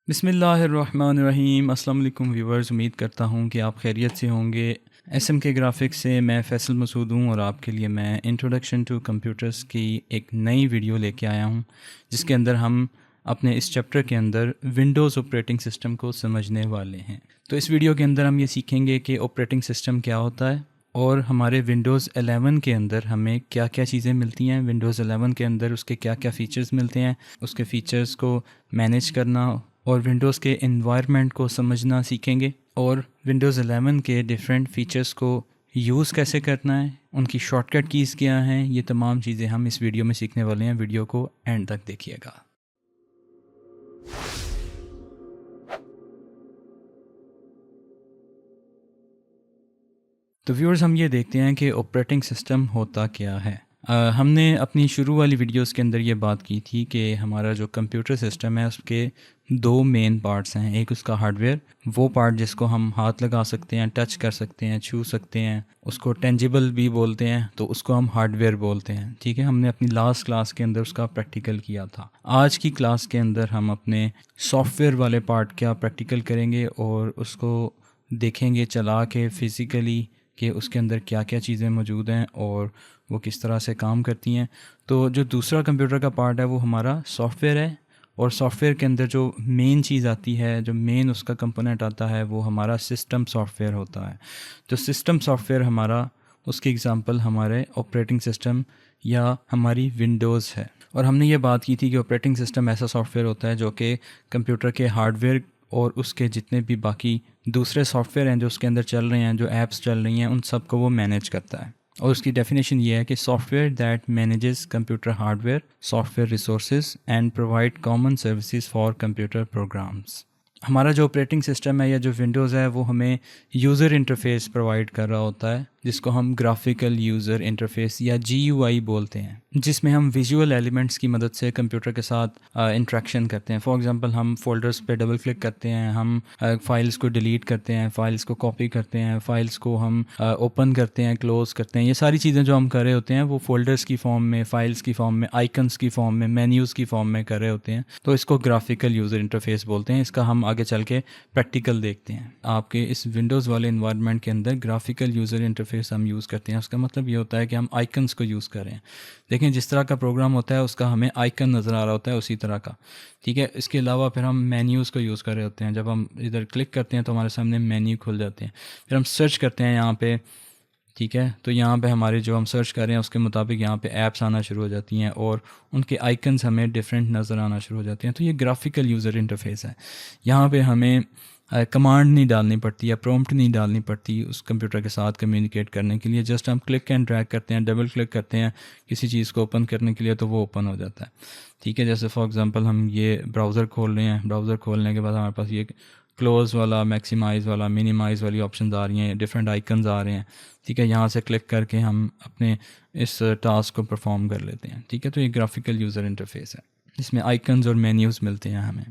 बिस्मिल्लाहिर्रहमानिर्रहीम। अस्सलाम वालेकुम व्यूवर्स, उम्मीद करता हूँ कि आप खैरियत से होंगे। एसएम के ग्राफिक्स से मैं फ़ैसल मसूद हूँ और आपके लिए मैं इंट्रोडक्शन टू कंप्यूटर्स की एक नई वीडियो लेके आया हूँ, जिसके अंदर हम अपने इस चैप्टर के अंदर विंडोज़ ऑपरेटिंग सिस्टम को समझने वाले हैं। तो इस वीडियो के अंदर हम ये सीखेंगे कि ऑपरेटिंग सिस्टम क्या होता है और हमारे विंडोज़ 11 के अंदर हमें क्या क्या चीज़ें मिलती हैं, विंडोज़ 11 के अंदर उसके क्या क्या फ़ीचर्स मिलते हैं, उसके फ़ीचर्स को मैनेज करना और विंडोज़ के एनवायरनमेंट को समझना सीखेंगे और विंडोज़ 11 के डिफरेंट फ़ीचर्स को यूज़ कैसे करना है, उनकी शॉर्टकट कीज़ क्या हैं, ये तमाम चीज़ें हम इस वीडियो में सीखने वाले हैं। वीडियो को एंड तक देखिएगा। तो व्यूअर्स, हम ये देखते हैं कि ऑपरेटिंग सिस्टम होता क्या है। हमने अपनी शुरू वाली वीडियोस के अंदर ये बात की थी कि हमारा जो कंप्यूटर सिस्टम है उसके दो मेन पार्ट्स हैं। एक उसका हार्डवेयर, वो पार्ट जिसको हम हाथ लगा सकते हैं, टच कर सकते हैं, छू सकते हैं, उसको टेंजिबल भी बोलते हैं, तो उसको हम हार्डवेयर बोलते हैं। ठीक है, हमने अपनी लास्ट क्लास के अंदर उसका प्रैक्टिकल किया था। आज की क्लास के अंदर हम अपने सॉफ्टवेयर वाले पार्ट का प्रैक्टिकल करेंगे और उसको देखेंगे चला के फिज़िकली कि उसके अंदर क्या क्या चीज़ें मौजूद हैं और वो किस तरह से काम करती हैं। तो जो दूसरा कंप्यूटर का पार्ट है वो हमारा सॉफ्टवेयर है और सॉफ्टवेयर के अंदर जो मेन चीज़ आती है, जो मेन उसका कंपोनेंट आता है, वो हमारा सिस्टम सॉफ्टवेयर होता है। जो सिस्टम सॉफ्टवेयर हमारा, उसकी एग्ज़ाम्पल हमारे ऑपरेटिंग सिस्टम या हमारी विंडोज़ है। और हमने ये बात की थी कि ऑपरेटिंग सिस्टम ऐसा सॉफ्टवेयर होता है जो कि कंप्यूटर के हार्डवेयर और उसके जितने भी बाकी दूसरे सॉफ्टवेयर हैं जो उसके अंदर चल रहे हैं, जो ऐप्स चल रही हैं, उन सब को वो मैनेज करता है। और उसकी डेफिनेशन ये है कि software that manages computer hardware, software resources and provide common services for computer programs. हमारा जो ऑपरेटिंग सिस्टम है या जो विंडोज़ है वो हमें यूज़र इंटरफेस प्रोवाइड कर रहा होता है, जिसको हम ग्राफिकल यूज़र इंटरफेस या GUI बोलते हैं, जिसमें हम विजुअल एलिमेंट्स की मदद से कंप्यूटर के साथ इंट्रैक्शन करते हैं। फॉर एग्जांपल, हम फोल्डर्स पे डबल क्लिक करते हैं, हम फाइल्स को डिलीट करते हैं, फाइल्स को कॉपी करते हैं, फाइल्स को हम ओपन करते हैं, क्लोज़ करते हैं। ये सारी चीज़ें जो हम कर रहे होते हैं वो फोल्डर्स की फॉर्म में, फाइल्स की फॉर्म में, आइकन्स की फॉर्म में, मेन्यूज़ की फॉर्म में कर रहे होते हैं। तो इसको ग्राफिकल यूज़र इंटरफेस बोलते हैं। इसका हम आगे चल के प्रैक्टिकल देखते हैं। आपके इस विंडोज़ वाले इन्वायरमेंट के अंदर ग्राफिकल यूज़र इंटरफेस हम यूज़ करते हैं। उसका मतलब ये होता है कि हम आइकन्स को यूज़ कर रहे हैं। देखें, जिस तरह का प्रोग्राम होता है उसका हमें आइकन नज़र आ रहा होता है उसी तरह का। ठीक है, इसके अलावा फिर हम मेन्यूज़ को यूज़ कर रहे होते हैं। जब हम इधर क्लिक करते हैं तो हमारे सामने मेन्यू खुल जाते हैं। फिर हम सर्च करते हैं यहाँ पे। ठीक है, तो यहाँ पे हमारे जो हम सर्च कर रहे हैं उसके मुताबिक यहाँ पे ऐप्स आना शुरू हो जाती हैं और उनके आइकन्स हमें डिफरेंट नज़र आना शुरू हो जाते हैं। तो ये ग्राफिकल यूज़र इंटरफेस है। यहाँ पे हमें कमांड नहीं डालनी पड़ती या प्रॉम्प्ट नहीं डालनी पड़ती उस कंप्यूटर के साथ कम्युनिकेट करने के लिए। जस्ट हम क्लिक एंड ड्रैग करते हैं, डबल क्लिक करते हैं किसी चीज़ को ओपन करने के लिए, तो वो ओपन हो जाता है। ठीक है, जैसे फॉर एग्जांपल हम ये ब्राउज़र खोल रहे हैं। ब्राउज़र खोलने के बाद हमारे पास ये क्लोज़ वाला, मैक्सिमाइज़ वाला, मिनिमाइज़ वाली ऑप्शंस आ रही हैं, डिफरेंट आइकन्स आ रहे हैं। ठीक है, यहाँ से क्लिक करके हम अपने इस टास्क को परफॉर्म कर लेते हैं। ठीक है, तो ये ग्राफिकल यूज़र इंटरफेस है, इसमें आइकन्स और मेन्यूज़ मिलते हैं हमें।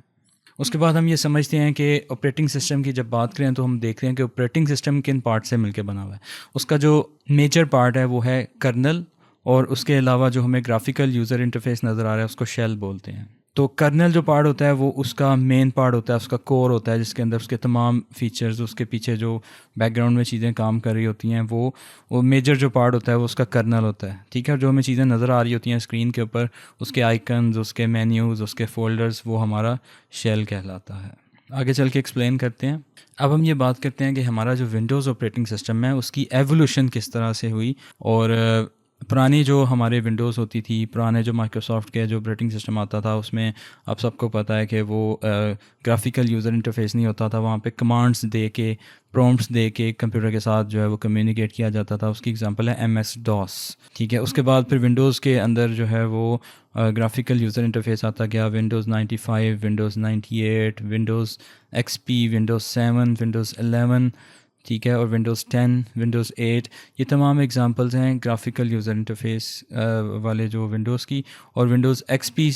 उसके बाद हम ये समझते हैं कि ऑपरेटिंग सिस्टम की जब बात करें तो हम देखते हैं कि ऑपरेटिंग सिस्टम किन पार्ट से मिलकर बना हुआ है। उसका जो मेजर पार्ट है वो है कर्नल, और उसके अलावा जो हमें ग्राफिकल यूज़र इंटरफेस नज़र आ रहा है उसको शेल बोलते हैं। तो कर्नल जो पार्ट होता है वो उसका मेन पार्ट होता है, उसका कोर होता है, जिसके अंदर उसके तमाम फीचर्स, उसके पीछे जो बैकग्राउंड में चीज़ें काम कर रही होती हैं, वो मेजर जो पार्ट होता है वो उसका कर्नल होता है। ठीक है, जो हमें चीज़ें नज़र आ रही होती हैं स्क्रीन के ऊपर, उसके आइकन्स, उसके मेन्यूज़, उसके फोल्डर्स, वो हमारा शेल कहलाता है। आगे चल के एक्सप्लेन करते हैं। अब हम ये बात करते हैं कि हमारा जो विंडोज़ ऑपरेटिंग सिस्टम है उसकी एवोल्यूशन किस तरह से हुई। और पुरानी जो हमारे विंडोज़ होती थी, पुराने जो माइक्रोसॉफ्ट के जो ऑपरेटिंग सिस्टम आता था उसमें आप सबको पता है कि वो ग्राफिकल यूज़र इंटरफेस नहीं होता था। वहाँ पे कमांड्स दे के, प्रॉम्प्ट्स दे के कंप्यूटर के साथ जो है वो कम्युनिकेट किया जाता था। उसकी एग्जांपल है MS-DOS। ठीक है, उसके बाद फिर विंडोज़ के अंदर जो है वो ग्राफिकल यूज़र इंटरफेस आता गया। Windows 95, Windows 98, Windows XP, Windows 7, Windows 11। ठीक है, और विंडोज़ 10, विंडोज़ 8, ये तमाम एग्जांपल्स हैं ग्राफिकल यूज़र इंटरफेस वाले जो विंडोज़ की। और विंडोज़ XP,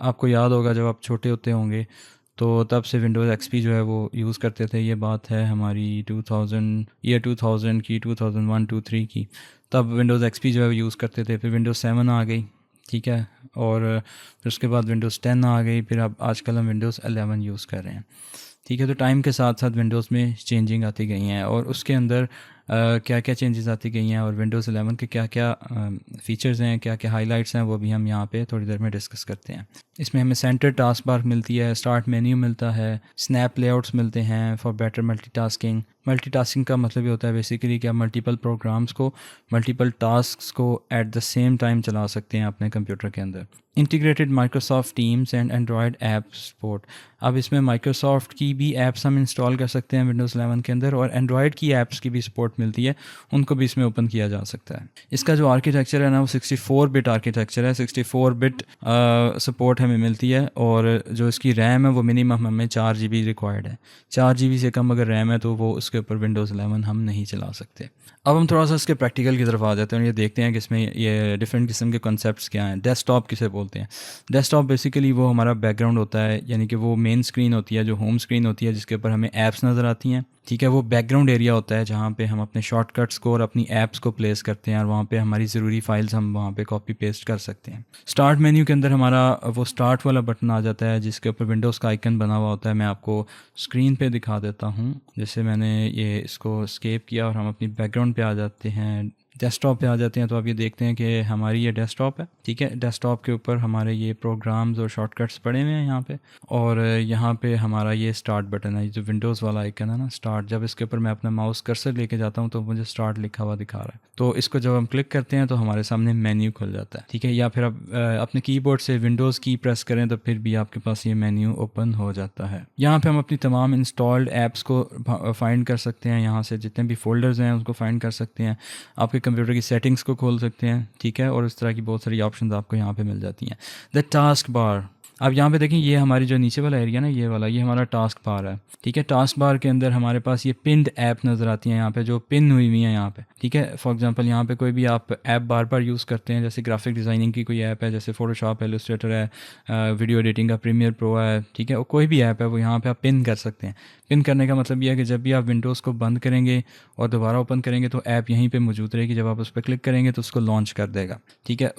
आपको याद होगा जब आप छोटे होते होंगे तो तब से विंडोज़ XP जो है वो यूज़ करते थे। ये बात है हमारी 2000 की, 2001, 2002, 2003 की। तब विंडोज़ XP जो है वो यूज़ करते थे। फिर विंडोज़ 7 आ गई। ठीक है। और फिर उसके बाद विंडोज़ 10 आ गई, फिर अब आजकल हम विंडोज़ 11 यूज़ कर रहे हैं। ठीक है, तो टाइम के साथ साथ विंडोज़ में चेंजिंग आती गई हैं और उसके अंदर क्या क्या चेंजेस आती गई हैं और विंडोज़ 11 के क्या क्या फ़ीचर्स हैं, क्या क्या हाइलाइट्स हैं, वो भी हम यहाँ पे थोड़ी देर में डिस्कस करते हैं। इसमें हमें सेंटर टास्क बार मिलती है, स्टार्ट मेन्यू मिलता है, स्नैप लेआउट्स मिलते हैं फॉर बेटर मल्टीटास्किंग। मल्टीटास्किंग का मतलब ये होता है बेसिकली कि आप मल्टीपल प्रोग्राम्स को, मल्टीपल टास्क्स को एट द सेम टाइम चला सकते हैं अपने कंप्यूटर के अंदर। Integrated Microsoft teams and Android app support. अब इसमें माइक्रोसॉफ्ट की भी ऐप्स हम इंस्टॉल कर सकते हैं विंडोज़ 11 के अंदर, और एंड्रॉयड की ऐप्स की भी सपोर्ट मिलती है, उनको भी इसमें ओपन किया जा सकता है। इसका जो आर्किटेक्चर है ना, वो 64 बिट आर्किटेक्चर है। 64 बिट सपोर्ट हमें मिलती है, और जो इसकी रैम है वो मिनिमम हमें 4 GB रिक्वायर्ड है। 4 GB से कम अगर रैम है तो वो उसके ऊपर विंडोज़ 11 हम नहीं चला सकते। अब हम थोड़ा सा इसके प्रैक्टिकल की तरफ आ जाते हैं और ये देखते हैं कि इसमें ये डिफरेंट किस्म के कॉन्सेप्ट्स क्या हैं। डेस्कटॉप किसे बोलते हैं? डेस्कटॉप बेसिकली वो हमारा बैकग्राउंड होता है, यानी कि वो मेन स्क्रीन होती है, जो होम स्क्रीन होती है जिसके ऊपर हमें ऐप्स नज़र आती हैं। ठीक है, वो बैकग्राउंड एरिया होता है जहाँ पे हम अपने शॉर्टकट्स को और अपनी ऐप्स को प्लेस करते हैं, और वहाँ पे हमारी ज़रूरी फाइल्स हम वहाँ पे कॉपी पेस्ट कर सकते हैं। स्टार्ट मेन्यू के अंदर हमारा वो स्टार्ट वाला बटन आ जाता है जिसके ऊपर विंडोज़ का आइकन बना हुआ होता है। मैं आपको स्क्रीन पे दिखा देता हूँ। जैसे मैंने ये इसको एस्केप किया और हम अपनी बैकग्राउंड पे आ जाते हैं, डेस्कटॉप पे आ जाते हैं, तो आप ये देखते हैं कि हमारी ये डेस्कटॉप है। ठीक है, डेस्कटॉप के ऊपर हमारे ये प्रोग्राम्स और शॉर्टकट्स पड़े हुए हैं यहाँ पे, और यहाँ पे हमारा ये स्टार्ट बटन है, जो विंडोज़ वाला आइकन है ना, स्टार्ट। जब इसके ऊपर मैं अपना माउस कर्सर लेके जाता हूँ तो मुझे स्टार्ट लिखा हुआ दिखा रहा है। तो इसको जब हम क्लिक करते हैं तो हमारे सामने मेन्यू खुल जाता है। ठीक है, या फिर आप अपने कीबोर्ड से विंडोज़ की प्रेस करें तो फिर भी आपके पास ये मेन्यू ओपन हो जाता है। यहाँ पे हम अपनी तमाम इंस्टॉल्ड ऐप्स को फाइंड कर सकते हैं, यहाँ से जितने भी फोल्डर्स हैं उसको फाइंड कर सकते हैं, आपके कंप्यूटर की सेटिंग्स को खोल सकते हैं। ठीक है, और इस तरह की बहुत सारी ऑप्शंस आपको यहाँ पे मिल जाती हैं। द टास्क बार, अब यहाँ पे देखें, ये हमारी जो नीचे वाला एरिया ना, ये वाला, ये हमारा टास्क बार है। ठीक है, टास्क बार के अंदर हमारे पास ये पिन्ड ऐप नज़र आती हैं यहाँ पे, जो पिन हुई हुई हैं यहाँ पे। ठीक है, फॉर एग्जांपल यहाँ पे कोई भी आप ऐप बार बार यूज़ करते हैं, जैसे ग्राफिक डिज़ाइनिंग की कोई ऐप है, जैसे फोटोशॉप है, इलस्ट्रेटर है, वीडियो एडिटिंग का प्रीमियर प्रो है। ठीक है, और कोई भी ऐप है वो यहाँ पे आप पिन कर सकते हैं। पिन करने का मतलब यह है कि जब भी आप विंडोज़ को बंद करेंगे और दोबारा ओपन करेंगे तो ऐप यहीं पे मौजूद रहेगी। जब आप उस पर क्लिक करेंगे तो उसको लॉन्च कर देगा। ठीक है,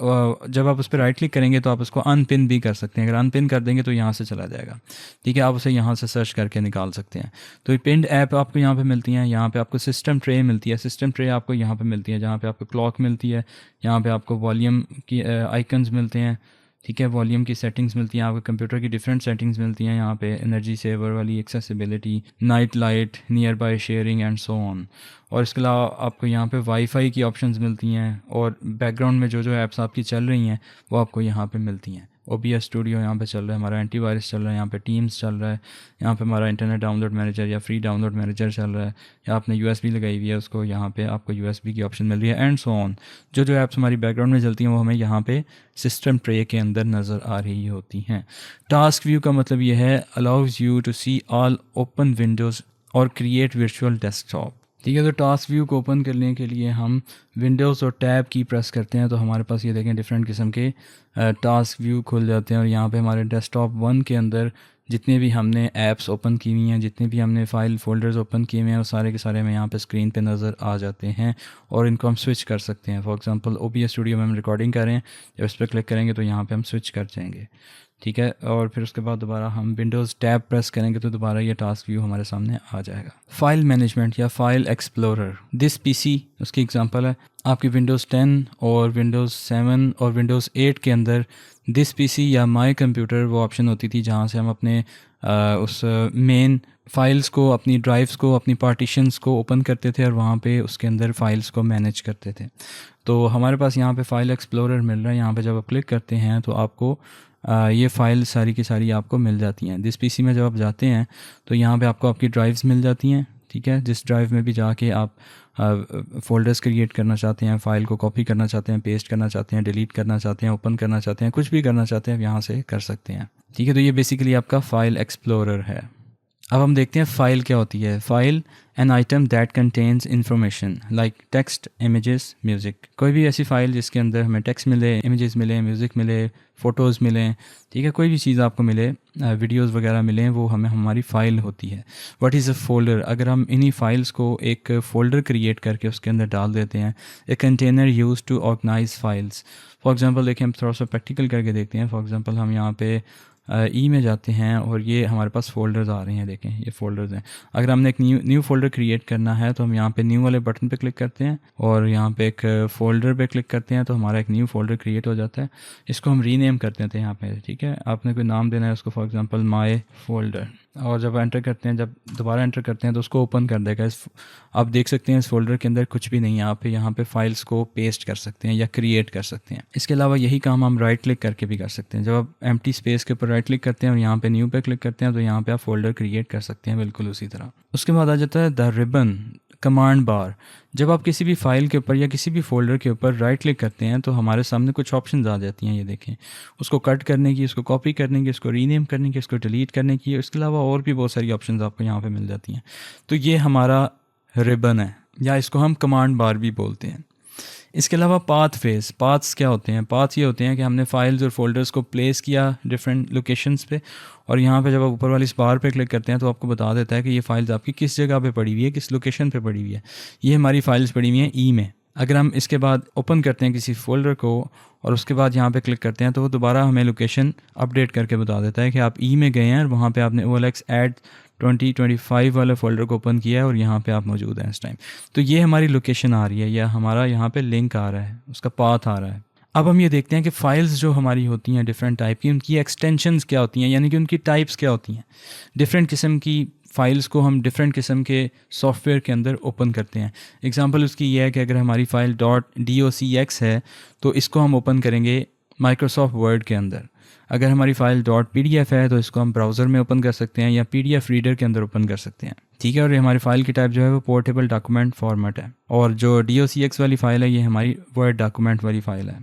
जब आप उस पर राइट क्लिक करेंगे तो आप उसको अनपिन भी कर सकते हैं। अगर अनपिन कर देंगे तो यहाँ से चला जाएगा। ठीक है, आप उसे यहाँ से सर्च करके निकाल सकते हैं। तो ये पिन्ड ऐप आपको यहाँ पे मिलती हैं। यहाँ पे आपको सिस्टम ट्रे मिलती है। सिस्टम ट्रे आपको यहाँ पे मिलती है, जहाँ पे आपको क्लॉक मिलती है, यहाँ पे आपको वॉल्यूम की आइकन्स मिलते हैं। ठीक है, वॉल्यूम की सेटिंग्स मिलती हैं, आपके कंप्यूटर की डिफरेंट सेटिंग्स मिलती हैं। यहाँ पे एनर्जी सेवर वाली, accessibility, night light, near by sharing and so on. और इसके अलावा आपको यहाँ पे वाईफाई की ऑप्शंस मिलती हैं, और बैकग्राउंड में जो जो ऐप्स आपकी चल रही हैं वो आपको यहाँ पे मिलती हैं। OBS स्टूडियो यहाँ पे चल रहा है, हमारा एंटीवायरस चल रहा है, यहाँ पे टीम्स चल रहा है, यहाँ पे हमारा इंटरनेट डाउनलोड मैनेजर या फ्री डाउनलोड मैनेजर चल रहा है, या आपने USB लगाई हुई है उसको, यहाँ पे आपको USB की ऑप्शन मिल रही है, एंड सो ऑन। जो जो ऐप्स हमारी बैकग्राउंड में चलती हैं वो हमें यहाँ पे सिस्टम ट्रे के अंदर नज़र आ रही होती हैं। टास्क व्यू का मतलब ये है, allows you to see all open windows और क्रिएट वर्चुअल डेस्कटॉप। ठीक है, तो टास्क व्यू को ओपन करने के लिए हम विंडोज़ और टैब की प्रेस करते हैं तो हमारे पास ये देखें डिफरेंट किस्म के टास्क व्यू खुल जाते हैं। और यहाँ पे हमारे डेस्कटॉप 1 के अंदर जितने भी हमने ऐप्स ओपन की हुई हैं, जितने भी हमने फ़ाइल फोल्डर्स ओपन किए हुए हैं, वो सारे के सारे हमें यहाँ पे स्क्रीन पे नज़र आ जाते हैं, और इनको हम स्विच कर सकते हैं। फॉर एग्जांपल OBS स्टूडियो में हम रिकॉर्डिंग कर रहे हैं, जब इस पर क्लिक करेंगे तो यहाँ पे हम स्विच कर जाएंगे। ठीक है, और फिर उसके बाद दोबारा हम विंडोज़ टैब प्रेस करेंगे तो दोबारा ये टास्क व्यू हमारे सामने आ जाएगा। फाइल मैनेजमेंट या फाइल एक्सप्लोरर, दिस PC उसकी एग्जांपल है। आपकी विंडोज़ 10 और विंडोज़ 7 और विंडोज़ 8 के अंदर दिस PC या माई कंप्यूटर वो ऑप्शन होती थी जहाँ से हम अपने उस मेन फाइल्स को, अपनी ड्राइव्स को, अपनी पार्टीशंस को ओपन करते थे और वहाँ पे उसके अंदर फाइल्स को मैनेज करते थे। तो हमारे पास यहाँ पे फाइल एक्सप्लोरर मिल रहा है। यहाँ पे जब आप क्लिक करते हैं तो आपको ये फ़ाइल सारी की सारी आपको मिल जाती हैं। दिस PC में जब आप जाते हैं तो यहाँ पे आपको आपकी ड्राइव्स मिल जाती हैं। ठीक है, जिस ड्राइव में भी जाके आप फ़ोल्डर्स क्रिएट करना चाहते हैं, फ़ाइल को कॉपी करना चाहते हैं, पेस्ट करना चाहते हैं, डिलीट करना चाहते हैं, ओपन करना चाहते हैं, कुछ भी करना चाहते हैं, यहाँ से कर सकते हैं। ठीक है, तो ये बेसिकली आपका फ़ाइल एक्सप्लोरर है। अब हम देखते हैं फ़ाइल क्या होती है। File an item that contains information like text, images, music. कोई भी ऐसी फ़ाइल जिसके अंदर हमें टेक्स्ट मिले, इमेजेस मिले, म्यूज़िक मिले, फ़ोटोज़ मिलें, ठीक है, कोई भी चीज़ आपको मिले, वीडियोज़ वगैरह मिलें, वो हमें हमारी फ़ाइल होती है। What is a folder? अगर हम इन्हीं फ़ाइल्स को एक फ़ोल्डर क्रिएट करके उसके अंदर डाल देते हैं, a container use to organize files. For example देखिए, हम थोड़ा सा प्रैक्टिकल करके देखते हैं। फॉर एग्ज़ाम्पल हम यहाँ पे ई में जाते हैं और ये हमारे पास फ़ोल्डर्स आ रहे हैं, देखें ये फ़ोल्डर्स हैं। अगर हमने एक न्यू फ़ोल्डर क्रिएट करना है तो हम यहाँ पे न्यू वाले बटन पे क्लिक करते हैं और यहाँ पे एक फ़ोल्डर पे क्लिक करते हैं तो हमारा एक न्यू फ़ोल्डर क्रिएट हो जाता है। इसको हम रीनेम करते हैं यहाँ पे, ठीक है, आपने कोई नाम देना है उसको, फॉर एग्ज़ाम्पल माई फ़ोल्डर। और जब एंटर करते हैं, जब दोबारा एंटर करते हैं तो उसको ओपन कर देगा। आप देख सकते हैं इस फोल्डर के अंदर कुछ भी नहीं है। आप यहाँ पे फाइल्स को पेस्ट कर सकते हैं या क्रिएट कर सकते हैं। इसके अलावा यही काम हम राइट क्लिक करके भी कर सकते हैं। जब आप एम्प्टी स्पेस के ऊपर राइट क्लिक करते हैं और यहाँ पे न्यू पे क्लिक करते हैं तो यहाँ पे आप फोल्डर क्रिएट कर सकते हैं, बिल्कुल उसी तरह। उसके बाद आ जाता है द रिबन कमांड बार। जब आप किसी भी फाइल के ऊपर या किसी भी फोल्डर के ऊपर राइट क्लिक करते हैं तो हमारे सामने कुछ ऑप्शंस आ जाती हैं, ये देखें, उसको कट करने की, उसको कॉपी करने की, उसको रीनेम करने की, उसको डिलीट करने की। इसके अलावा और भी बहुत सारी ऑप्शंस आपको यहाँ पे मिल जाती हैं। तो ये हमारा रिबन है, या इसको हम कमांड बार भी बोलते हैं। इसके अलावा पाथ फेस। पाथ्स क्या होते हैं? पाथ्स ये होते हैं कि हमने फाइल्स और फोल्डर्स को प्लेस किया डिफरेंट लोकेशंस पे, और यहाँ पे जब आप ऊपर वाली इस बार पे क्लिक करते हैं तो आपको बता देता है कि ये फाइल्स आपकी किस जगह पे पड़ी हुई है, किस लोकेशन पे पड़ी हुई है। ये हमारी फाइल्स पड़ी हुई हैं ई में। अगर हम इसके बाद ओपन करते हैं किसी फोल्डर को और उसके बाद यहाँ पे क्लिक करते हैं तो वो दोबारा हमें लोकेशन अपडेट करके बता देता है कि आप ई में गए हैं और वहाँ पे आपने OLX ऐड 2025 वाले फोल्डर को ओपन किया है और यहाँ पे आप मौजूद हैं इस टाइम। तो ये हमारी लोकेशन आ रही है या हमारा यहाँ पे लिंक आ रहा है, उसका पाथ आ रहा है। अब हम ये देखते हैं कि फ़ाइल्स जो हमारी होती हैं डिफरेंट टाइप की, उनकी एक्सटेंशंस क्या होती हैं, यानी कि उनकी टाइप्स क्या होती हैं। डिफरेंट किस्म की फ़ाइल्स को हम डिफरेंट किस्म के सॉफ्टवेयर के अंदर ओपन करते हैं। एग्जांपल उसकी ये है कि अगर हमारी फ़ाइल .docx है तो इसको हम ओपन करेंगे माइक्रोसॉफ्ट वर्ड के अंदर। अगर हमारी फ़ाइल .pdf है तो इसको हम ब्राउज़र में ओपन कर सकते हैं या PDF रीडर के अंदर ओपन कर सकते हैं, ठीक है। और ये हमारी फ़ाइल की टाइप जो है वो पोर्टेबल डॉक्यूमेंट फॉर्मेट है। और जो docx वाली फ़ाइल है ये हमारी वर्ड डॉक्यूमेंट वाली फ़ाइल है।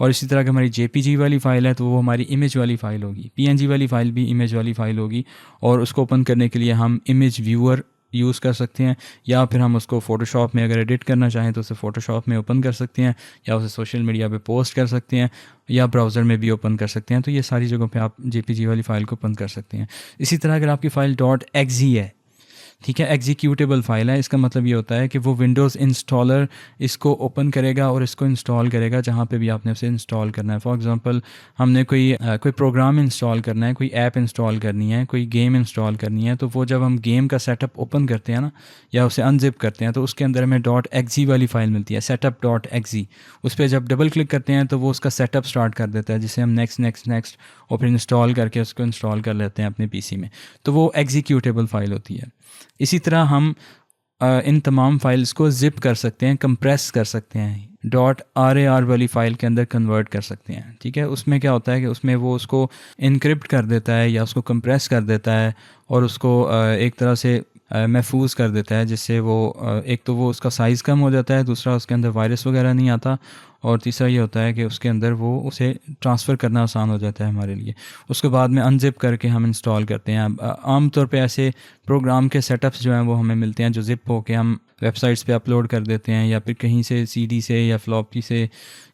और इसी तरह की हमारी JPG वाली फ़ाइल है तो वो हमारी इमेज वाली फ़ाइल होगी। PNG वाली फ़ाइल भी इमेज वाली फ़ाइल होगी, और उसको ओपन करने के लिए हम इमेज व्यूअर यूज़ कर सकते हैं, या फिर हम उसको फ़ोटोशॉप में अगर एडिट करना चाहें तो उसे फ़ोटोशॉप में ओपन कर सकते हैं, या उसे सोशल मीडिया पे पोस्ट कर सकते हैं, या ब्राउज़र में भी ओपन कर सकते हैं। तो ये सारी जगहों पे आप JPG वाली फ़ाइल को ओपन कर सकते हैं। इसी तरह अगर आपकी फ़ाइल .exe है, ठीक है, एग्जीक्यूटेबल फाइल है, इसका मतलब ये होता है कि वो विंडोज़ इंस्टॉलर इसको ओपन करेगा और इसको इंस्टॉल करेगा जहाँ पे भी आपने उसे इंस्टॉल करना है। फॉर एग्जांपल हमने कोई प्रोग्राम इंस्टॉल करना है, कोई ऐप इंस्टॉल करनी है, कोई गेम इंस्टॉल करनी है, तो वो जब हम गेम का सेटअप ओपन करते हैं ना, या उसे अनजिप करते हैं, तो उसके अंदर हमें .exe वाली फ़ाइल मिलती है, setup.exe। उस पर जब डबल क्लिक करते हैं तो वो उसका सेटअप स्टार्ट कर देता है, जिसे हम नेक्स्ट और फिर इंस्टॉल करके उसको इंस्टॉल कर लेते हैं अपने PC में। तो वो एग्जीक्यूटेबल फ़ाइल होती है। इसी तरह हम इन तमाम फाइल्स को ज़िप कर सकते हैं, कंप्रेस कर सकते हैं, .rar वाली फ़ाइल के अंदर कन्वर्ट कर सकते हैं, ठीक है। उसमें क्या होता है कि उसमें वो उसको इनक्रिप्ट कर देता है या उसको कंप्रेस कर देता है और उसको एक तरह से महफूज कर देता है, जिससे वो एक तो वो उसका साइज़ कम हो जाता है, दूसरा उसके अंदर वायरस वगैरह नहीं आता, और तीसरा ये होता है कि उसके अंदर वो उसे ट्रांसफ़र करना आसान हो जाता है हमारे लिए। उसके बाद में अनजिप करके हम इंस्टॉल करते हैं। आम तौर पे ऐसे प्रोग्राम के सेटअप्स जो हैं वो हमें मिलते हैं जो ज़िप हो के हम वेबसाइट्स पे अपलोड कर देते हैं, या फिर कहीं से CD से या फ्लॉपी से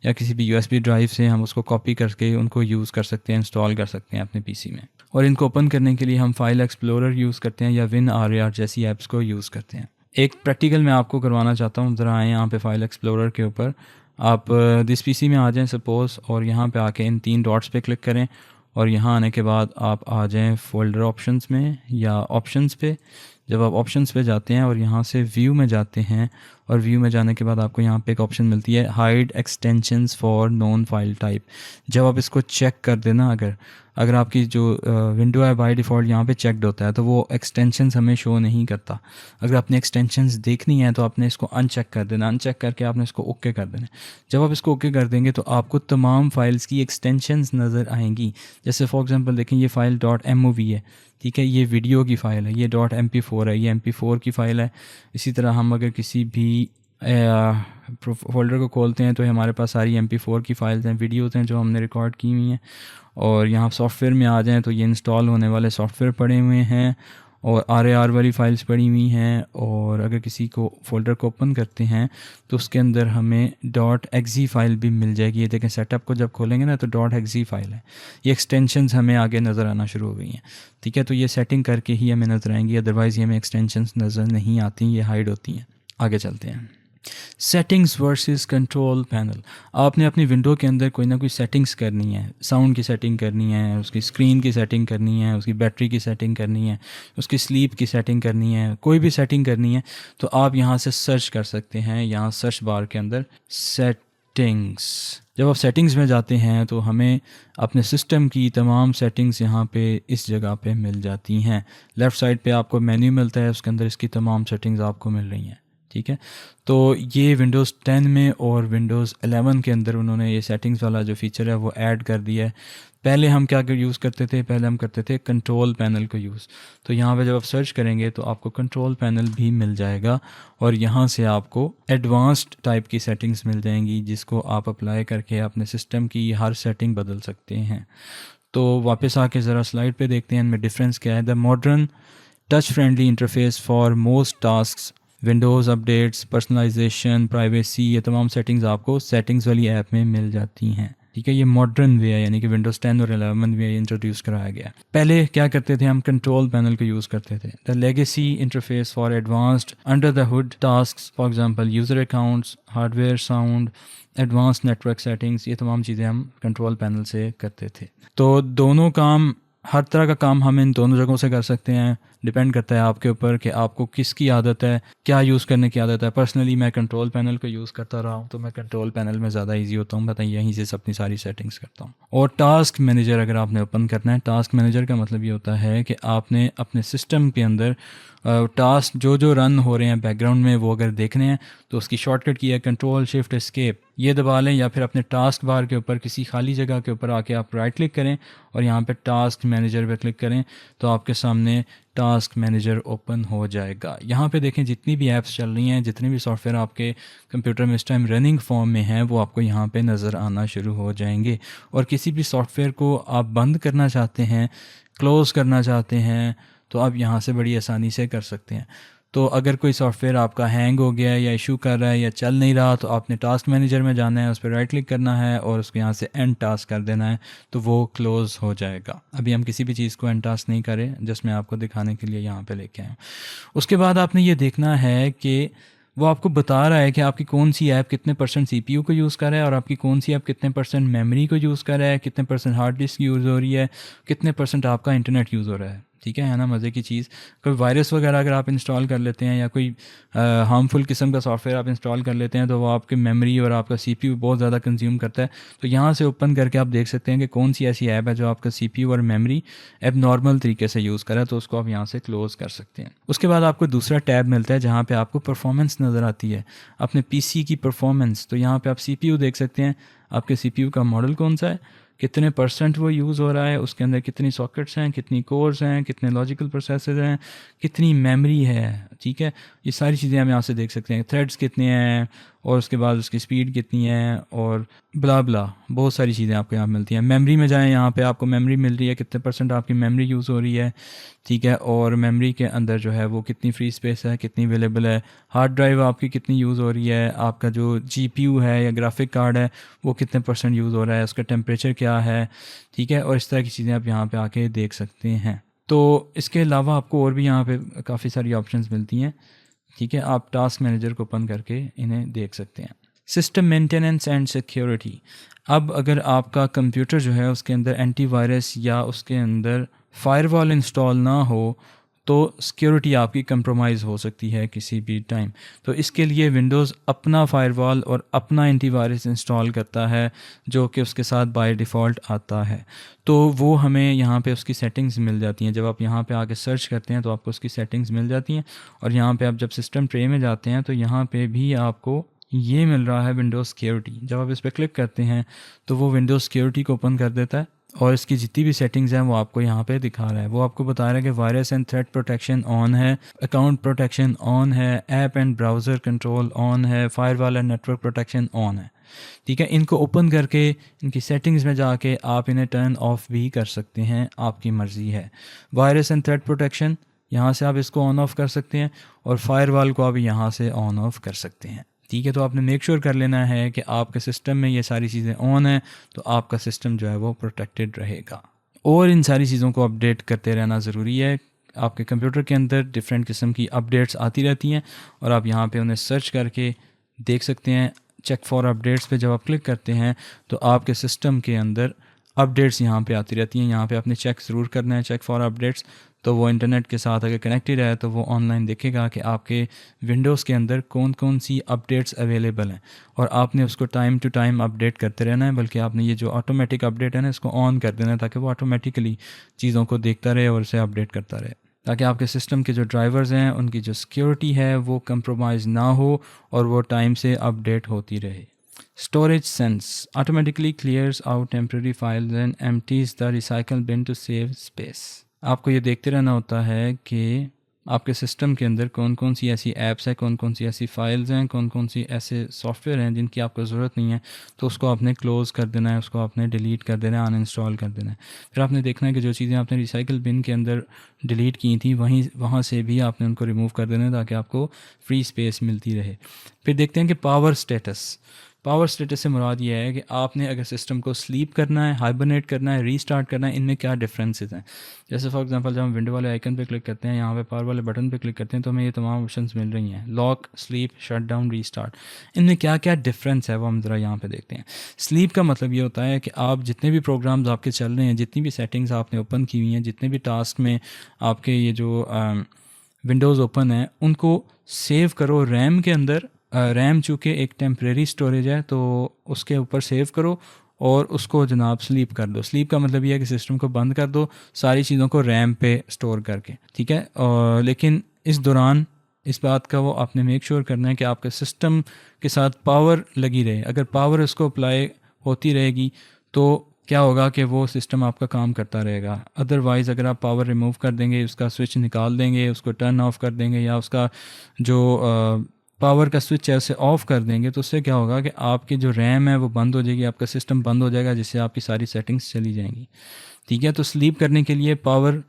या किसी भी USB ड्राइव से हम उसको कॉपी करके उनको यूज़ कर सकते हैं, इंस्टॉल कर सकते हैं अपने PC में। और इनको ओपन करने के लिए हम फाइल एक्सप्लोरर यूज़ करते हैं या WinRAR जैसी ऐप्स को यूज़ करते हैं। एक प्रैक्टिकल मैं आपको करवाना चाहता हूँ, ज़रा आएँ यहाँ पे फाइल एक्सप्लोरर के ऊपर। आप दिस PC में आ जाएं सपोज़, और यहाँ पे आके इन 3 डॉट्स पे क्लिक करें, और यहाँ आने के बाद आप आ जाएं फोल्डर ऑप्शंस में या ऑप्शंस पे। जब आप ऑप्शंस पे जाते हैं और यहाँ से व्यू में जाते हैं, और व्यू में जाने के बाद आपको यहाँ पे एक ऑप्शन मिलती है hide extensions for non file type. जब आप इसको चेक कर देना, अगर आपकी जो विंडो है बाय डिफ़ॉल्ट यहाँ पे चेक्ड होता है तो वो एक्सटेंशंस हमें शो नहीं करता। अगर आपने एक्सटेंशंस देखनी है तो आपने इसको अनचेक कर देना, अनचेक करके आपने इसको ओके कर देना। जब आप इसको ओके कर देंगे तो आपको तमाम फाइल्स की एक्सटेंशंस नज़र आएंगी। जैसे फॉर एग्जांपल देखें, ये फ़ाइल .mov है, ठीक है, ये वीडियो की फ़ाइल है, ये .mp4 है, ये mp4 की फ़ाइल है। इसी तरह हम अगर किसी भी फोल्डर को खोलते हैं तो हमारे पास सारी mp4 की फ़ाइल्स हैं, वीडियोज़ हैं जो हमने रिकॉर्ड की हुई हैं। और यहाँ सॉफ्टवेयर में आ जाएं तो ये इंस्टॉल होने वाले सॉफ्टवेयर पड़े हुए हैं, और RAR वाली फ़ाइल्स पड़ी हुई हैं। और अगर किसी को फ़ोल्डर को ओपन करते हैं तो उसके अंदर हमें .exe फ़ाइल भी मिल जाएगी। ये देखें, सेटअप को जब खोलेंगे ना तो .exe फ़ाइल है। ये एक्सटेंशंस हमें आगे नज़र आना शुरू हो गई हैं, ठीक है। तो ये सेटिंग करके ही हमें नज़र आएंगी, अदरवाइज़ ये हमें एक्सटेंशंस नज़र नहीं आती, ये हाइड होती हैं। आगे चलते हैं। Settings versus control panel. आपने अपनी विंडो के अंदर कोई ना कोई सेटिंग्स करनी है, साउंड की सेटिंग करनी है, उसकी स्क्रीन की सेटिंग करनी है, उसकी बैटरी की सेटिंग करनी है, उसकी स्लीप की सेटिंग करनी है, कोई भी सेटिंग करनी है तो आप यहाँ से सर्च कर सकते हैं। यहाँ सर्च बार के अंदर सेटिंग्स, जब आप सेटिंग्स में जाते हैं तो हमें अपने सिस्टम की तमाम सेटिंग्स यहाँ पे इस जगह पे मिल जाती हैं। लेफ़्ट साइड पे आपको मेन्यू मिलता है, उसके अंदर इसकी तमाम सेटिंग्स आपको मिल रही हैं, ठीक है। तो ये विंडोज़ 10 में और विंडोज़ 11 के अंदर उन्होंने ये सेटिंग्स वाला जो फ़ीचर है वो ऐड कर दिया है। पहले हम क्या यूज़ करते थे, पहले हम करते थे कंट्रोल पैनल को यूज़। तो यहाँ पे जब आप सर्च करेंगे तो आपको कंट्रोल पैनल भी मिल जाएगा और यहाँ से आपको एडवांस्ड टाइप की सेटिंग्स मिल जाएंगी जिसको आप अप्लाई करके अपने सिस्टम की हर सेटिंग बदल सकते हैं। तो वापस आके ज़रा स्लाइड पे देखते हैं इनमें डिफरेंस क्या है। The modern touch friendly interface for most task, Windows updates, personalization, privacy, ये तमाम सेटिंग्स आपको सेटिंग्स वाली ऐप में मिल जाती हैं, ठीक है। ये मॉडर्न वे है, यानी कि विंडोज़ 10 और 11 में इंट्रोड्यूस कराया गया। पहले क्या करते थे, हम कंट्रोल पैनल को यूज़ करते थे। The legacy interface for advanced under the hood task, for example user accounts, hardware, sound, advance network settings, ये तमाम चीज़ें हम कंट्रोल पैनल से करते थे। तो दोनों काम, हर तरह का काम हम इन दोनों जगहों से कर सकते हैं। डिपेंड करता है आपके ऊपर कि आपको किसकी आदत है, क्या यूज़ करने की आदत है। पर्सनली मैं कंट्रोल पैनल को यूज़ करता रहा हूँ तो मैं कंट्रोल पैनल में ज़्यादा इजी होता हूँ, बताइए, यहीं से अपनी सारी सेटिंग्स करता हूँ। और टास्क मैनेजर अगर आपने ओपन करना है, टास्क मैनेजर का मतलब ये होता है कि आपने अपने सिस्टम के अंदर टास्क जो रन हो रहे हैं बैकग्राउंड में वो अगर देखने हैं तो उसकी शॉर्टकट की है कंट्रोल शिफ्ट एस्केप, ये दबा लें, या फिर अपने टास्क बार के ऊपर किसी खाली जगह के ऊपर आके आप राइट क्लिक करें और यहाँ पे टास्क मैनेजर पे क्लिक करें तो आपके सामने टास्क मैनेजर ओपन हो जाएगा। यहाँ पे देखें जितनी भी ऐप्स चल रही हैं, जितने भी सॉफ्टवेयर आपके कंप्यूटर में इस टाइम रनिंग फॉर्म में हैं वो आपको यहाँ पे नज़र आना शुरू हो जाएंगे। और किसी भी सॉफ्टवेयर को आप बंद करना चाहते हैं, क्लोज़ करना चाहते हैं तो आप यहाँ से बड़ी आसानी से कर सकते हैं। तो अगर कोई सॉफ्टवेयर आपका हैंग हो गया है या इशू कर रहा है या चल नहीं रहा तो आपने टास्क मैनेजर में जाना है, उस पर राइट क्लिक करना है और उसको यहाँ से एंड टास्क कर देना है तो वो क्लोज़ हो जाएगा। अभी हम किसी भी चीज़ को एंड टास्क नहीं करें, जस्ट मैं आपको दिखाने के लिए यहाँ पे लेके आया हूँ। उसके बाद आपने ये देखना है कि वो आपको बता रहा है कि आपकी कौन सी ऐप कितने % CPU को यूज़ कर रहा है और आपकी कौन सी ऐप कितने % मेमोरी को यूज़ कर रहा है, कितने % हार्ड डिस्क यूज़ हो रही है, कितने % आपका इंटरनेट यूज़ हो रहा है, ठीक है ना। मज़े की चीज़, कोई वायरस वगैरह अगर आप इंस्टॉल कर लेते हैं या कोई हार्मफुल किस्म का सॉफ्टवेयर आप इंस्टॉल कर लेते हैं तो वो आपके मेमोरी और आपका CPU बहुत ज़्यादा कंज्यूम करता है। तो यहाँ से ओपन करके आप देख सकते हैं कि कौन सी ऐसी ऐप है जो आपका CPU और मेमोरी एब नॉर्मल तरीके से यूज़ कर रहा है, तो उसको आप यहाँ से क्लोज़ कर सकते हैं। उसके बाद आपको दूसरा टैब मिलता है जहाँ पर आपको परफॉर्मेंस नज़र आती है, अपने PC की परफॉर्मेंस। तो यहाँ पर आप CPU देख सकते हैं, आपके CPU का मॉडल कौन सा है, कितने % वो यूज़ हो रहा है, उसके अंदर कितनी सॉकेट्स हैं, कितनी कोर्स हैं, कितने लॉजिकल प्रोसेसर हैं, कितनी मेमोरी है, ठीक है। ये सारी चीज़ें हम यहाँ से देख सकते हैं, थ्रेड्स कितने हैं और उसके बाद उसकी स्पीड कितनी है और ब्ला ब्ला, बहुत सारी चीज़ें आपको यहाँ मिलती हैं। मेमोरी में जाएं, यहाँ पे आपको मेमोरी मिल रही है, कितने % आपकी मेमोरी यूज़ हो रही है, ठीक है। और मेमोरी के अंदर जो है वो कितनी फ्री स्पेस है, कितनी अवेलेबल है, हार्ड ड्राइव आपकी कितनी यूज़ हो रही है, आपका जो GPU है या ग्राफिक कार्ड है वो कितने % यूज़ हो रहा है, उसका टेम्परेचर क्या है, ठीक है। और इस तरह की चीज़ें आप यहाँ पे आके देख सकते हैं। तो इसके अलावा आपको और भी यहाँ पे काफ़ी सारी ऑप्शंस मिलती हैं, ठीक है। आप टास्क मैनेजर को ओपन करके इन्हें देख सकते हैं। System maintenance and security. अब अगर आपका कंप्यूटर जो है उसके अंदर एंटीवायरस या उसके अंदर फायरवॉल इंस्टॉल ना हो तो सिक्योरिटी आपकी कंप्रोमाइज़ हो सकती है किसी भी टाइम। तो इसके लिए विंडोज़ अपना फायरवॉल और अपना एंटीवायरस इंस्टॉल करता है जो कि उसके साथ बाय डिफ़ॉल्ट आता है। तो वो हमें यहाँ पे उसकी सेटिंग्स मिल जाती हैं। जब आप यहाँ पे आके सर्च करते हैं तो आपको उसकी सेटिंग्स मिल जाती हैं। और यहाँ पे आप जब सिस्टम ट्रे में जाते हैं तो यहाँ पे भी आपको ये मिल रहा है विंडोज़ सिक्योरिटी। जब आप इस पर क्लिक करते हैं तो वो विंडोज़ सिक्योरिटी को ओपन कर देता है और इसकी जितनी भी सेटिंग्स हैं वो आपको यहाँ पे दिखा रहा है। वो आपको बता रहा है कि virus and threat protection on है, अकाउंट प्रोटेक्शन ऑन है, app and browser control on है, firewall and network protection on है, ठीक है। इनको ओपन करके इनकी सेटिंग्स में जाके आप इन्हें टर्न ऑफ भी कर सकते हैं, आपकी मर्ज़ी है। वायरस एंड थ्रेट प्रोटेक्शन यहाँ से आप इसको ऑन ऑफ़ कर सकते हैं और फायरवॉल को आप यहाँ से ऑन ऑफ़ कर सकते हैं। ठीक है, तो आपने मेक श्योर कर लेना है कि आपके सिस्टम में ये सारी चीज़ें ऑन हैं, तो आपका सिस्टम जो है वो प्रोटेक्टेड रहेगा। और इन सारी चीज़ों को अपडेट करते रहना ज़रूरी है। आपके कंप्यूटर के अंदर डिफरेंट किस्म की अपडेट्स आती रहती हैं और आप यहाँ पे उन्हें सर्च करके देख सकते हैं। चेक फॉर अपडेट्स पे जब आप क्लिक करते हैं तो आपके सिस्टम के अंदर अपडेट्स यहाँ पे आती रहती हैं। यहाँ पे आपने चेक ज़रूर करना है, चेक फॉर अपडेट्स। तो वो इंटरनेट के साथ अगर कनेक्टेड है तो वो ऑनलाइन देखेगा कि आपके विंडोज़ के अंदर कौन कौन सी अपडेट्स अवेलेबल हैं और आपने उसको टाइम टू टाइम अपडेट करते रहना है। बल्कि आपने ये जो ऑटोमेटिक अपडेट है ना, इसको ऑन कर देना है ताकि वो ऑटोमेटिकली चीज़ों को देखता रहे और उसे अपडेट करता रहे, ताकि आपके सिस्टम के जो ड्राइवर्स हैं उनकी जो सिक्योरिटी है वो कंप्रोमाइज़ ना हो और वो टाइम से अपडेट होती रहे। Storage sense automatically clears out temporary files and empties the recycle bin to save space. आपको ये देखते रहना होता है कि आपके सिस्टम के अंदर कौन कौन सी ऐसी ऐप्स हैं, कौन कौन सी ऐसी फाइल्स हैं, कौन कौन सी ऐसे सॉफ्टवेयर हैं जिनकी आपको ज़रूरत नहीं है, तो उसको आपने क्लोज़ कर देना है, उसको आपने डिलीट कर देना है, अनइंस्टॉल कर देना है। फिर आपने देखना है कि जो चीज़ें आपने रिसाइकल बिन के अंदर डिलीट की थी वहाँ से भी आपने उनको रिमूव कर देना है ताकि आपको फ्री स्पेस मिलती रहे। फिर देखते हैं कि पावर स्टेटस से मुराद ये है कि आपने अगर सिस्टम को स्लीप करना है, हाइबरनेट करना है, रीस्टार्ट करना है, इनमें क्या डिफरेंसेस हैं। जैसे फॉर एग्जांपल जब हम विंडो वाले आइकन पे क्लिक करते हैं, यहाँ पे पावर वाले बटन पे क्लिक करते हैं तो हमें ये तमाम ऑप्शंस मिल रही हैं, lock, sleep, shut down, restart. इनमें क्या क्या डिफरेंस है वो हम ज़रा यहाँ पे देखते हैं। स्लीप का मतलब ये होता है कि आप जितने भी प्रोग्राम्स आपके चल रहे हैं, जितनी भी सेटिंग्स आपने ओपन की हुई हैं, जितने भी टास्क में आपके ये जो विंडोज़ ओपन है उनको सेव करो रैम के अंदर। रैम चूँकि एक टेम्प्रेरी स्टोरेज है तो उसके ऊपर सेव करो और उसको जनाब स्लीप कर दो। स्लीप का मतलब ये है कि सिस्टम को बंद कर दो सारी चीज़ों को रैम पे स्टोर करके, ठीक है। और लेकिन इस दौरान इस बात का वो आपने मेक श्योर करना है कि आपके सिस्टम के साथ पावर लगी रहे। अगर पावर इसको अप्लाई होती रहेगी तो क्या होगा कि वो सिस्टम आपका काम करता रहेगा। अदरवाइज़ अगर आप पावर रिमूव कर देंगे, उसका स्विच निकाल देंगे, उसको टर्न ऑफ कर देंगे या उसका जो पावर का स्विच है उसे ऑफ़ कर देंगे तो उससे क्या होगा कि आपकी जो रैम है वो बंद हो जाएगी, आपका सिस्टम बंद हो जाएगा, जिससे आपकी सारी सेटिंग्स चली जाएंगी, ठीक है। तो स्लीप करने के लिए पावर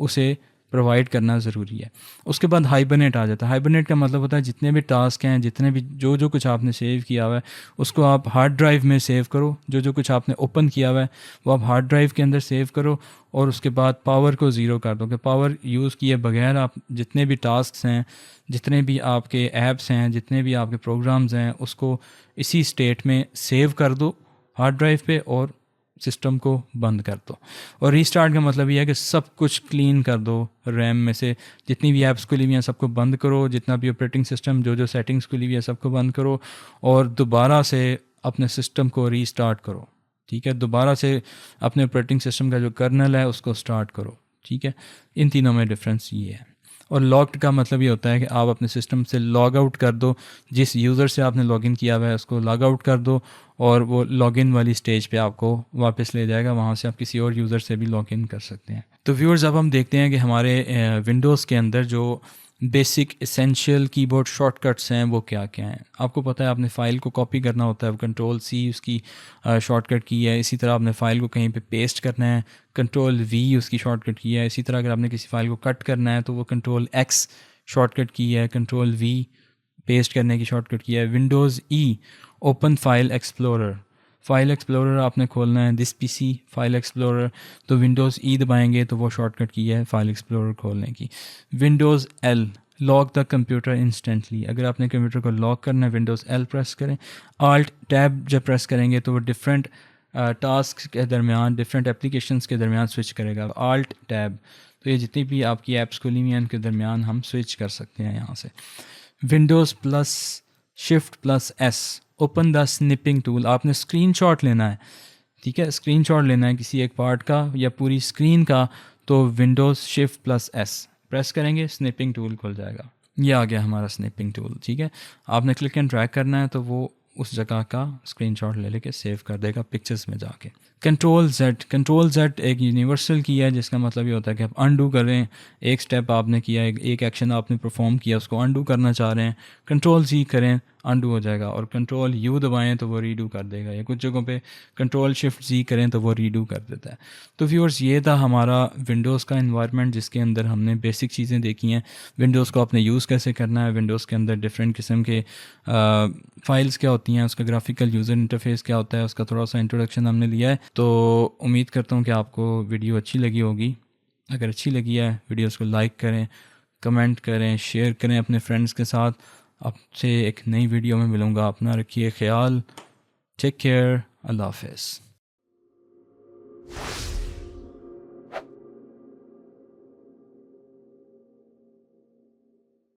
उसे प्रोवाइड करना ज़रूरी है। उसके बाद हाइबरनेट आ जाता है। हाइबरनेट का मतलब होता है जितने भी टास्क हैं, जितने भी जो कुछ आपने सेव किया हुआ है उसको आप हार्ड ड्राइव में सेव करो। जो कुछ आपने ओपन किया हुआ है वो आप हार्ड ड्राइव के अंदर सेव करो और उसके बाद पावर को ज़ीरो कर दो कि पावर यूज़ किए बगैर आप जितने भी टास्क हैं, जितने भी आपके ऐप्स हैं, जितने भी आपके प्रोग्राम्स हैं उसको इसी स्टेट में सेव कर दो हार्ड ड्राइव पे और सिस्टम को बंद कर दो। और रीस्टार्ट का मतलब ये है कि सब कुछ क्लीन कर दो, रैम में से जितनी भी ऐप्स खुली हुई हैं सबको बंद करो, जितना भी ऑपरेटिंग सिस्टम जो सेटिंग्स खुली हुई है सबको बंद करो और दोबारा से अपने सिस्टम को रीस्टार्ट करो, ठीक है। दोबारा से अपने ऑपरेटिंग सिस्टम का जो कर्नल है उसको स्टार्ट करो, ठीक है। इन तीनों में डिफरेंस ये है। और लॉक्ड का मतलब ये होता है कि आप अपने सिस्टम से लॉग आउट कर दो, जिस यूज़र से आपने लॉगिन किया हुआ है उसको लॉग आउट कर दो और वो लॉगिन वाली स्टेज पे आपको वापस ले जाएगा, वहाँ से आप किसी और यूज़र से भी लॉगिन कर सकते हैं। तो व्यूअर्स अब हम देखते हैं कि हमारे विंडोज़ के अंदर जो बेसिक एसेंशियल कीबोर्ड शॉर्टकट्स हैं वो क्या क्या हैं। आपको पता है आपने फ़ाइल को कॉपी करना होता है, Ctrl+C उसकी शॉर्टकट की है। इसी तरह आपने फ़ाइल को कहीं पे पेस्ट करना है, Ctrl+V उसकी शॉर्टकट की है। इसी तरह अगर आपने किसी फ़ाइल को कट करना है तो वो Ctrl+X शॉर्टकट की है, Ctrl+V पेस्ट करने की शॉर्टकट की है। Windows E open file explorer आपने खोलना है, दिस पीसी फाइल एक्सप्लोरर, तो विंडोज़ E दबाएंगे तो वो शॉर्टकट की है फाइल एक्सप्लोरर खोलने की। Windows L lock the computer instantly, अगर आपने कंप्यूटर को लॉक करना है विंडोज़ L प्रेस करें। आल्ट टैब जब प्रेस करेंगे तो वो डिफरेंट टास्क के दरमियान, डिफरेंट एप्लीकेशंस के दरमियान स्विच करेगा। आल्ट टैब, तो ये जितनी भी आपकी ऐप्स खुली हुई हैं उनके दरमियान हम स्विच कर सकते हैं यहाँ से। Windows plus shift plus S open the snipping tool, आपने स्क्रीनशॉट लेना है, ठीक है, स्क्रीनशॉट लेना है किसी एक पार्ट का या पूरी स्क्रीन का, तो Windows shift plus S press करेंगे, स्निपिंग टूल खुल जाएगा। ये आ गया हमारा स्निपिंग टूल, ठीक है। आपने क्लिक एंड ड्रैग करना है तो वो उस जगह का स्क्रीनशॉट ले लेके सेव कर देगा पिक्चर्स में जाके। Ctrl+Z एक यूनिवर्सल की है जिसका मतलब ये होता है कि आप अनडू कर रहे हैं, एक स्टेप आपने किया, एक एक्शन आपने परफॉर्म किया, उसको अनडू करना चाह रहे हैं, Ctrl+Z करें, अनडू हो जाएगा, और कंट्रोल यू दबाएं तो वो रीडू कर देगा, या कुछ जगहों पे कंट्रोल शिफ्ट जी करें तो वो रीडू कर देता है। तो व्यूअर्स, ये था हमारा विंडोज़ का इन्वायरमेंट जिसके अंदर हमने बेसिक चीज़ें देखी हैं। विंडोज़ को आपने यूज़ कैसे करना है, विंडोज़ के अंदर डिफरेंट किस्म के फाइल्स क्या होती हैं, उसका ग्राफिकल यूज़र इंटरफेस क्या होता है, उसका थोड़ा सा इंट्रोडक्शन हमने लिया है। तो उम्मीद करता हूँ कि आपको वीडियो अच्छी लगी होगी। अगर अच्छी लगी है वीडियोस को लाइक करें, कमेंट करें, शेयर करें अपने फ्रेंड्स के साथ। आपसे एक नई वीडियो में मिलूँगा। अपना रखिए ख्याल। Take care. अल्लाह हाफ़िज़।